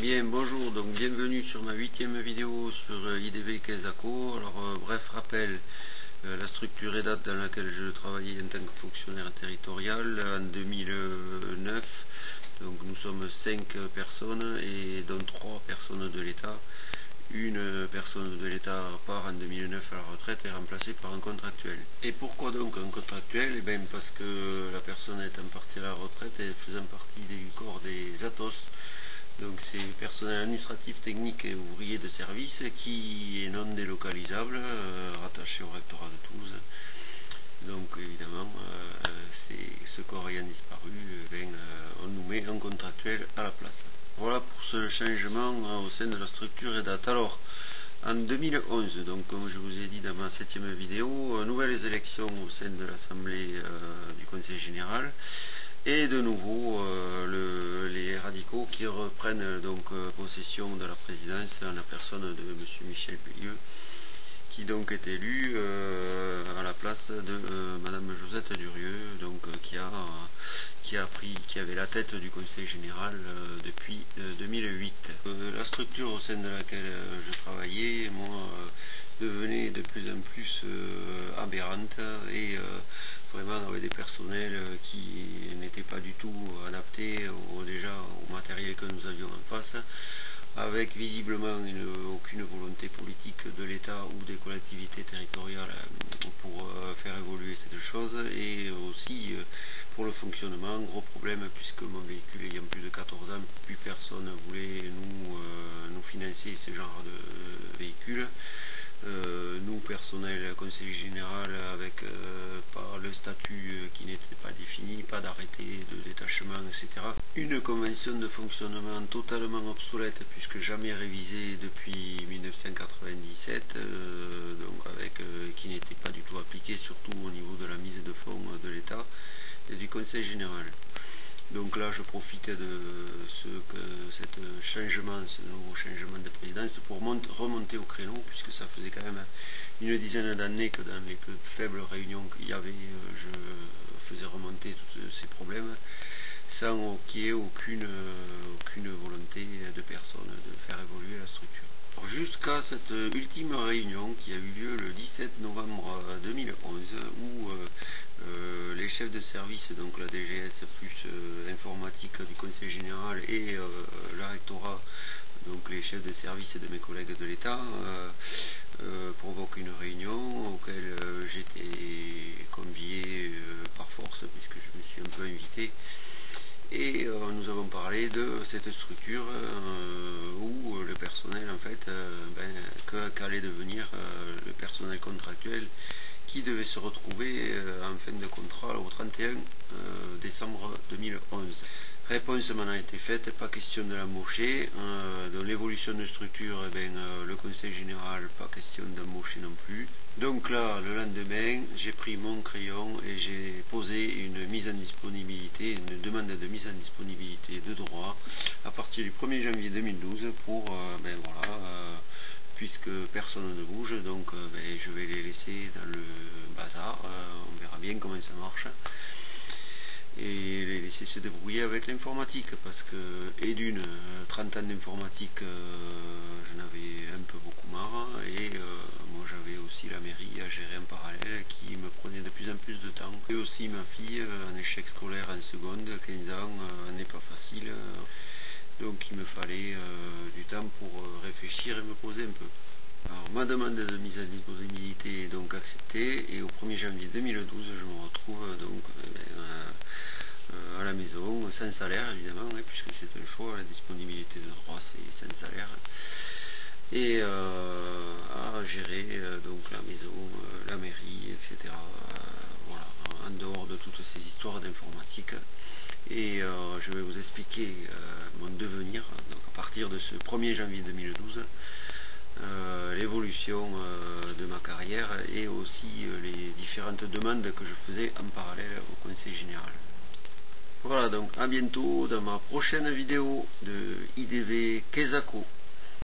Bien, bonjour, donc bienvenue sur ma 8e vidéo sur IDV Quesaco. Alors, bref rappel, la structure EDAT dans laquelle je travaillais en tant que fonctionnaire territorial en 2009. Donc nous sommes 5 personnes et dont 3 personnes de l'État. Une personne de l'État part en 2009 à la retraite et est remplacée par un contractuel. Et pourquoi donc un contractuel? Eh bien parce que la personne étant partie à la retraite et faisant partie du corps des ATOS. Donc c'est personnel administratif, technique et ouvrier de service qui est non délocalisable, rattaché au rectorat de Toulouse. Donc évidemment, ce corps ayant disparu, on nous met un contractuel à la place. Voilà pour ce changement au sein de la structure EDAT. Alors, en 2011, donc comme je vous ai dit dans ma 7e vidéo, nouvelles élections au sein de l'Assemblée du Conseil Général. Et de nouveau, les radicaux qui reprennent donc possession de la présidence en la personne de M. Michel Pellieu, qui donc est élu à la place de Mme Josette Durieux, donc qui avait la tête du Conseil général depuis 2008. La structure au sein de laquelle je travaillais, moi, devenait de plus en plus aberrante et vraiment avec des personnels qui n'étaient pas du tout adaptés déjà au matériel que nous avions en face, avec visiblement aucune volonté politique de l'État ou des collectivités territoriales pour faire évoluer cette chose, et aussi pour le fonctionnement, gros problème puisque mon véhicule ayant plus de 14 ans, plus personne voulait nous financer ce genre de véhicule. Nous, personnel, conseil général, avec pas le statut qui n'était pas défini, pas d'arrêté de détachement, etc. Une convention de fonctionnement totalement obsolète puisque jamais révisée depuis 1997, qui n'était pas du tout appliquée, surtout au niveau de la mise de fonds de l'État et du conseil général. Donc là, je profite de ce nouveau changement de présidence pour remonter au créneau, puisque ça faisait quand même une dizaine d'années que dans les peu faibles réunions qu'il y avait, je faisais remonter tous ces problèmes, sans qu'il y ait aucune volonté de personne de faire évoluer la structure. Jusqu'à cette ultime réunion qui a eu lieu le 17 novembre 2011, où les chefs de service, donc la DGS plus informatique du Conseil général et le rectorat, donc les chefs de service de mes collègues de l'État, provoquent une réunion auquel j'étais convié par force puisque je me suis un peu invité. Et nous avons parlé de cette structure où le personnel, en fait, qu'allait devenir le personnel contractuel qui devait se retrouver en fin de contrat au 31 décembre 2011. Réponse m'en a été faite, pas question de l'embaucher. De l'évolution de structure, le conseil général, pas question d'embaucher non plus. Donc là, le lendemain, j'ai pris mon crayon et j'ai posé une demande de mise en disponibilité de droit à partir du 1er janvier 2012 pour, puisque personne ne bouge, donc je vais les laisser dans le bazar, on verra bien comment ça marche. Et les laisser se débrouiller avec l'informatique, parce que, et d'une 30 ans d'informatique, j'en avais un peu beaucoup marre, et moi j'avais aussi la mairie à gérer en parallèle qui me prenait de plus en plus de temps. Et aussi ma fille, en échec scolaire en seconde, 15 ans, n'est pas facile, donc il me fallait du temps pour réfléchir et me poser un peu. Alors, ma demande de mise à disponibilité est donc acceptée, et au 1er janvier 2012, je me retrouve donc à la maison, sans salaire évidemment, puisque c'est un choix, la disponibilité de droit c'est sans salaire, et à gérer donc la maison, la mairie, etc. Voilà, en dehors de toutes ces histoires d'informatique. Et je vais vous expliquer mon devenir, donc à partir de ce 1er janvier 2012, l'évolution de ma carrière et aussi les différentes demandes que je faisais en parallèle au Conseil général. Voilà, donc à bientôt dans ma prochaine vidéo de IDV Quesaco.